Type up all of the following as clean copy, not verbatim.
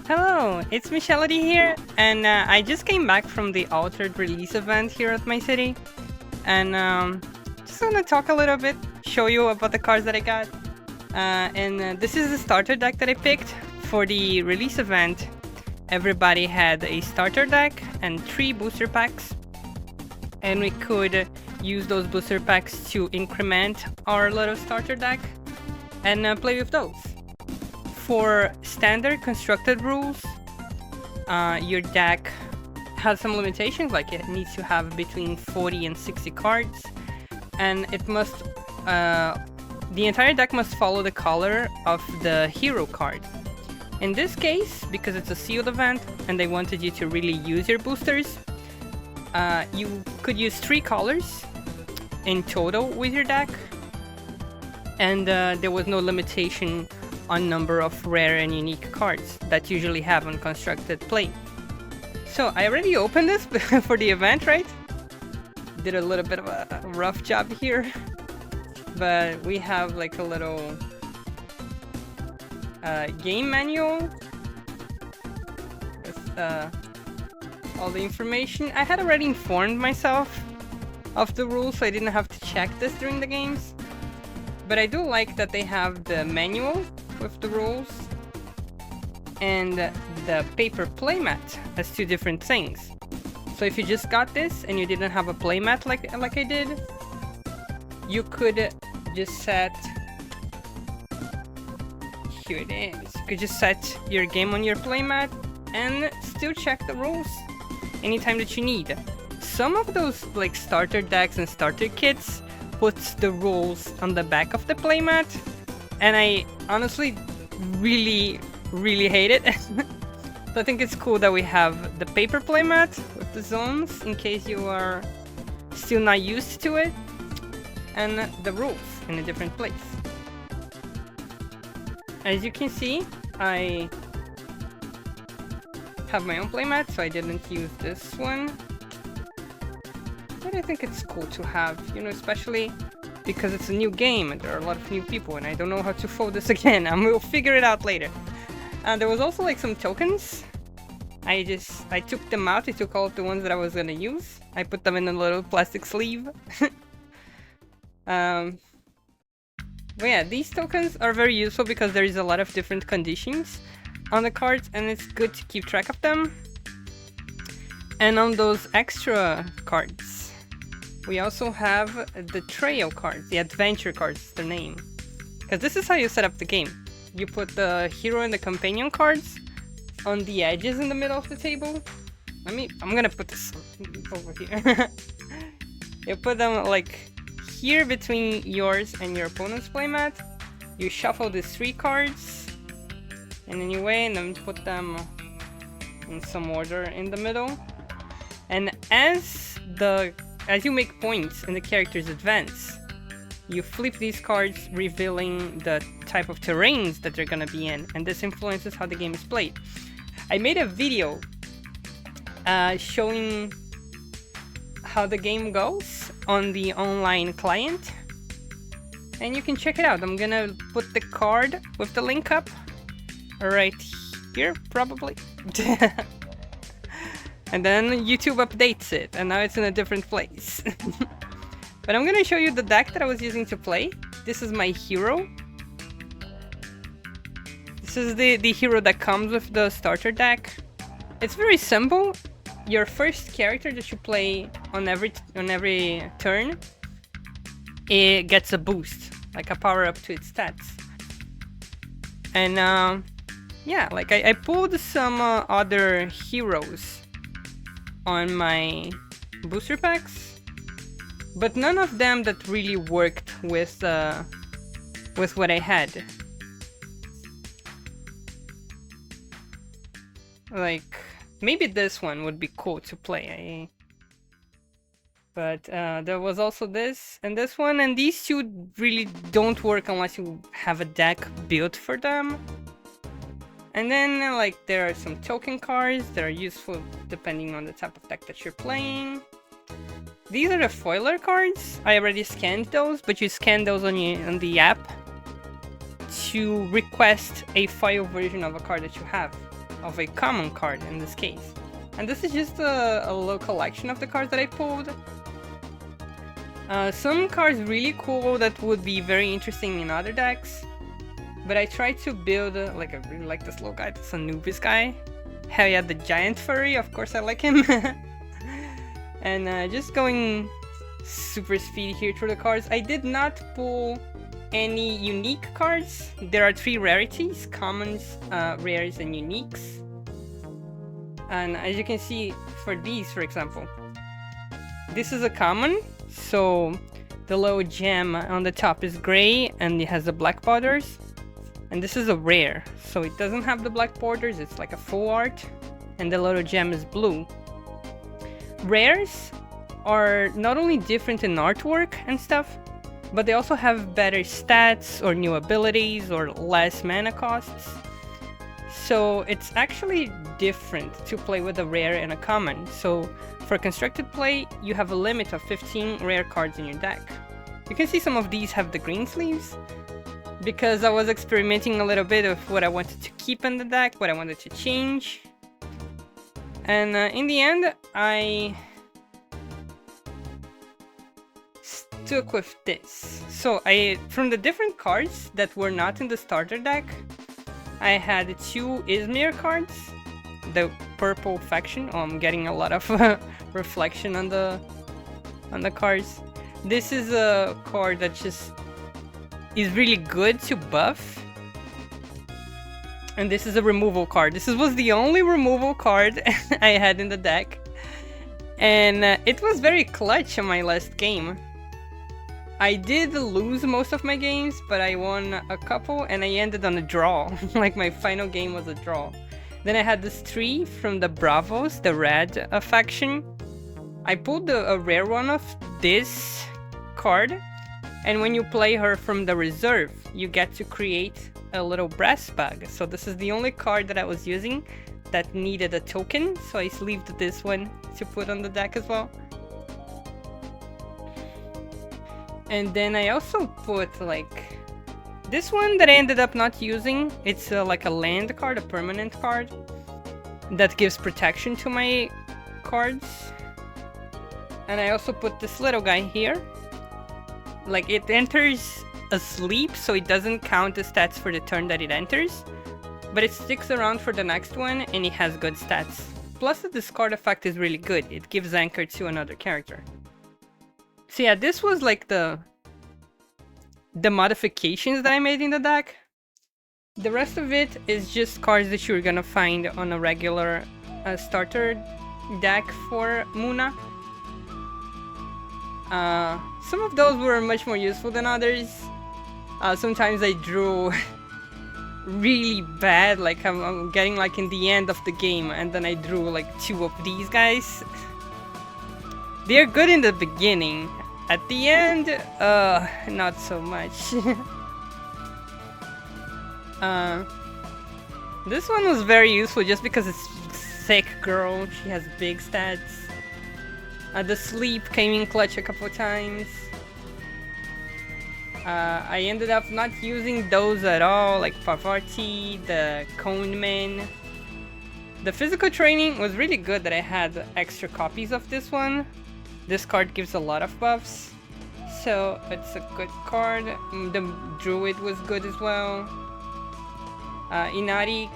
Hello, it's Michelody here, and I just came back from the Altered release event here at my city, and just gonna talk a little bit, show you about the cards that I got, and this is the starter deck that I picked for the release event. Everybody had a starter deck and 3 booster packs, and we could use those booster packs to increment our little starter deck and play with those. For standard constructed rules, your deck has some limitations, like it needs to have between 40 and 60 cards, and it must, the entire deck must follow the color of the hero card. In this case, because it's a sealed event and they wanted you to really use your boosters, you could use 3 colors in total with your deck, and there was no limitation on number of rare and unique cards that usually have on constructed play. So I already opened this for the event, right? Did a little bit of a rough job here, but we have like a little game manual with all the information. I had already informed myself of the rules, so I didn't have to check this during the games. But I do like that they have the manual with the rules and the paper playmat as 2 different things. So if you just got this and you didn't have a playmat like I did, you could just set, here it is, you could just set your game on your playmat and still check the rules anytime that you need. Some of those like starter decks and starter kits puts the rules on the back of the playmat, and I honestly really hate it. So I think it's cool that we have the paper playmat with the zones in case you are still not used to it, and the rules in a different place. As you can see, I have my own playmat, so I didn't use this one. But I think it's cool to have, you know, especially because it's a new game and there are a lot of new people and I don't know how to fold this again. We'll figure it out later. There was also like some tokens. I took them out. I took all of the ones that I was gonna use. I put them in a little plastic sleeve. But yeah, these tokens are very useful because there is a lot of different conditions on the cards and it's good to keep track of them. And on those extra cards, we also have the trail cards, the adventure cards, the name. Because this is how you set up the game. You put the hero and the companion cards on the edges in the middle of the table. I'm gonna put this over here. You put them like here between yours and your opponent's playmat. You shuffle these 3 cards in any way and then put them in some order in the middle. And as you make points and the characters advance, you flip these cards, revealing the type of terrains that they're gonna be in, and this influences how the game is played. I made a video showing how the game goes on the online client, and you can check it out. I'm gonna put the card with the link up right here, probably. And then YouTube updates it, and now it's in a different place. But I'm gonna show you the deck that I was using to play. This is my hero. This is the hero that comes with the starter deck. It's very simple. Your first character that you play on every turn, it gets a boost, like a power up to its stats. And yeah, like I pulled some other heroes on my booster packs, but none of them that really worked with what I had. Like maybe this one would be cool to play, but there was also this and this one, and these 2 really don't work unless you have a deck built for them. And then like there are some token cards that are useful depending on the type of deck that you're playing. These are the foiler cards. I already scanned those, but you scan those on the app to request a file version of a card that you have, of a common card in this case. And this is just a little collection of the cards that I pulled. Some cards really cool that would be very interesting in other decks. But I tried to build, like, I really like this little guy, this Anubis guy. Hell yeah, the giant furry, of course I like him. And just going super speed here through the cards. I did not pull any unique cards. There are 3 rarities: commons, rares, and uniques. And as you can see, for these, for example, this is a common, so the little gem on the top is gray and it has the black borders. And this is a rare, so it doesn't have the black borders, it's like a full art, and the little gem is blue. Rares are not only different in artwork and stuff, but they also have better stats or new abilities or less mana costs. So it's actually different to play with a rare and a common. So for constructed play, you have a limit of 15 rare cards in your deck. You can see some of these have the green sleeves, because I was experimenting a little bit of what I wanted to keep in the deck, what I wanted to change. And in the end, I stuck with this. So from the different cards that were not in the starter deck, I had 2 Izmir cards, the purple faction. Oh, I'm getting a lot of reflection on the cards. This is a card that just is really good to buff. And this is a removal card. This was the only removal card I had in the deck. And it was very clutch on my last game. I did lose most of my games, but I won a couple and I ended on a draw. Like my final game was a draw. Then I had this 3 from the Bravos, the red faction. I pulled a rare one of this card. And when you play her from the reserve, you get to create a little brass bug. So this is the only card that I was using that needed a token. So I sleeved this one to put on the deck as well. And then I also put like this one that I ended up not using. It's like a land card, a permanent card that gives protection to my cards. And I also put this little guy here. Like, it enters asleep, so it doesn't count the stats for the turn that it enters, but it sticks around for the next one and it has good stats. Plus the discard effect is really good. It gives anchor to another character. So yeah, this was like the modifications that I made in the deck. The rest of it is just cards that you're gonna find on a regular starter deck for Muna. Some of those were much more useful than others. Sometimes I drew really bad, like I'm getting like in the end of the game, and then I drew like 2 of these guys. They're good in the beginning. At the end, not so much. This one was very useful just because it's sick girl. She has big stats. The sleep came in clutch a couple times. I ended up not using those at all, like Pavarti, the Coneman. The physical training was really good that I had extra copies of this one. This card gives a lot of buffs, so it's a good card. The Druid was good as well. Inari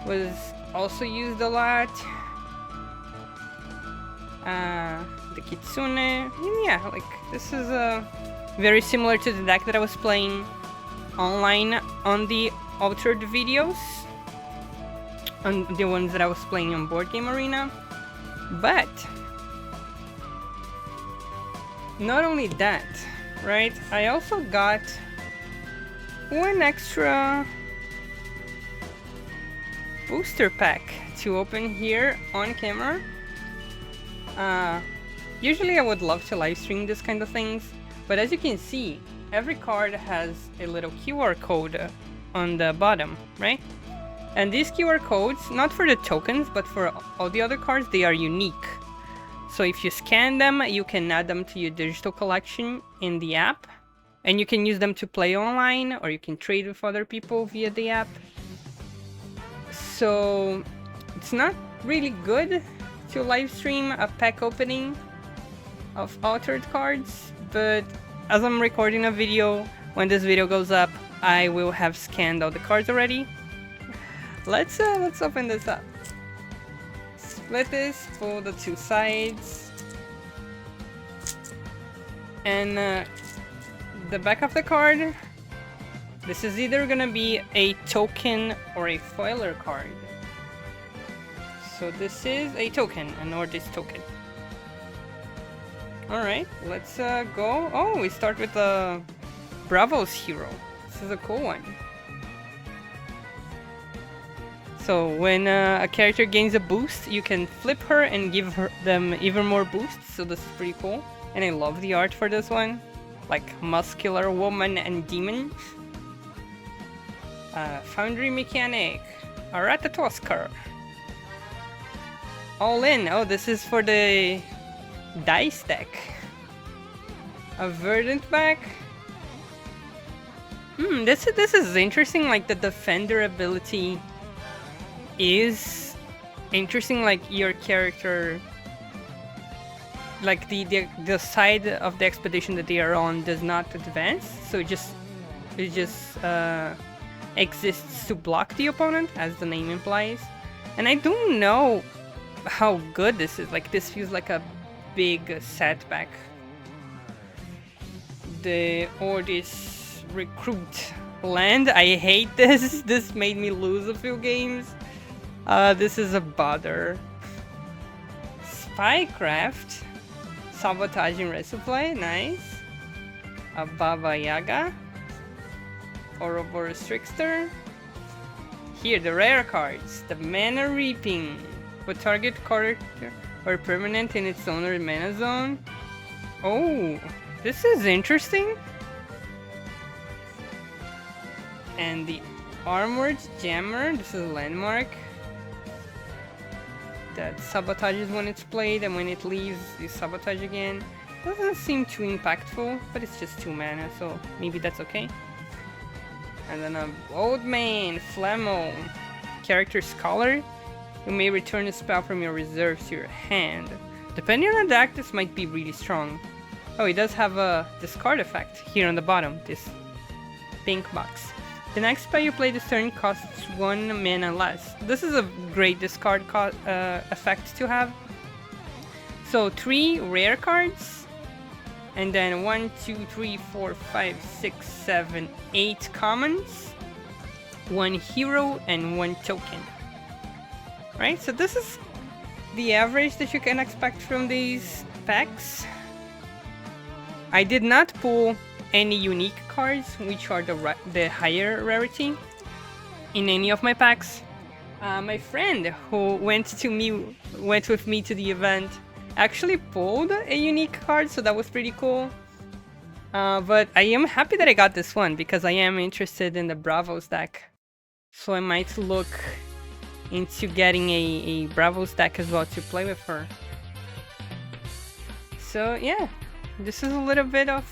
was also used a lot. The Kitsune, yeah, like this is very similar to the deck that I was playing online on the altered videos, on the ones that I was playing on Board Game Arena. But not only that, right? I also got one extra booster pack to open here on camera. Usually I would love to live stream this kind of things, but as you can see, every card has a little QR code on the bottom, right? And these QR codes, not for the tokens, but for all the other cards, they are unique. So if you scan them, you can add them to your digital collection in the app. And you can use them to play online, or you can trade with other people via the app. So it's not really good to live stream a pack opening of altered cards, but as I'm recording a video, when this video goes up, I will have scanned all the cards already. Let's open this up. Split this, pull the two sides, and the back of the card. This is either gonna be a token or a foiler card. So this is a token, a Nordisk token. Alright, let's go. Oh, we start with the Bravos hero. This is a cool one. So when a character gains a boost, you can flip her and give them even more boosts. So this is pretty cool. And I love the art for this one. Like muscular woman and demon. Foundry mechanic. A Ratatoskar. All in. Oh, this is for the dice deck. A Verdant back. This is interesting. Like the defender ability is interesting. Like your character, like the side of the expedition that they are on does not advance, so it just exists to block the opponent, as the name implies. And I don't know how good this is. Like this feels like a big setback. The Ordis recruit land. I hate this. This made me lose a few games. This is a bother. Spycraft. Sabotaging resupply. Nice. A Baba Yaga. Ouroboros Trickster. Here, the rare cards. The Mana Reaping. Put target character or permanent in its owner mana zone. Oh, this is interesting. And the Armored Jammer. This is a landmark that sabotages when it's played, and when it leaves, you sabotage again. Doesn't seem too impactful, but it's just 2 mana, so maybe that's okay. And then a Old Man Flammo. Character Scholar. You may return a spell from your reserves to your hand. Depending on the deck, this might be really strong. Oh, it does have a discard effect here on the bottom, this pink box. The next spell you play this turn costs 1 mana less. This is a great discard effect to have. So 3 rare cards, and then 1, 2, 3, 4, 5, 6, 7, 8 commons, 1 hero, and 1 token. Right, so this is the average that you can expect from these packs. I did not pull any unique cards, which are the higher rarity, in any of my packs. My friend who went with me to the event actually pulled a unique card, so that was pretty cool. But I am happy that I got this one, because I am interested in the Bravos deck. So I might look into getting a Bravos deck as well to play with her. So yeah, this is a little bit of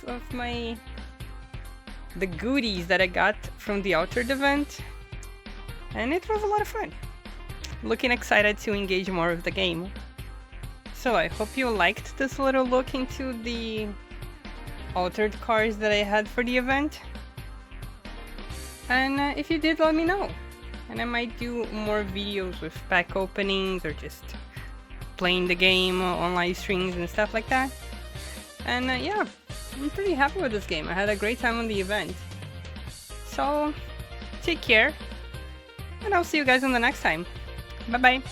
the goodies that I got from the Altered event, and it was a lot of fun. Looking excited to engage more with the game. So I hope you liked this little look into the Altered cards that I had for the event. And if you did, let me know. And I might do more videos with pack openings or just playing the game on live streams and stuff like that. And yeah, I'm pretty happy with this game. I had a great time on the event. So, take care. And I'll see you guys on the next time. Bye bye.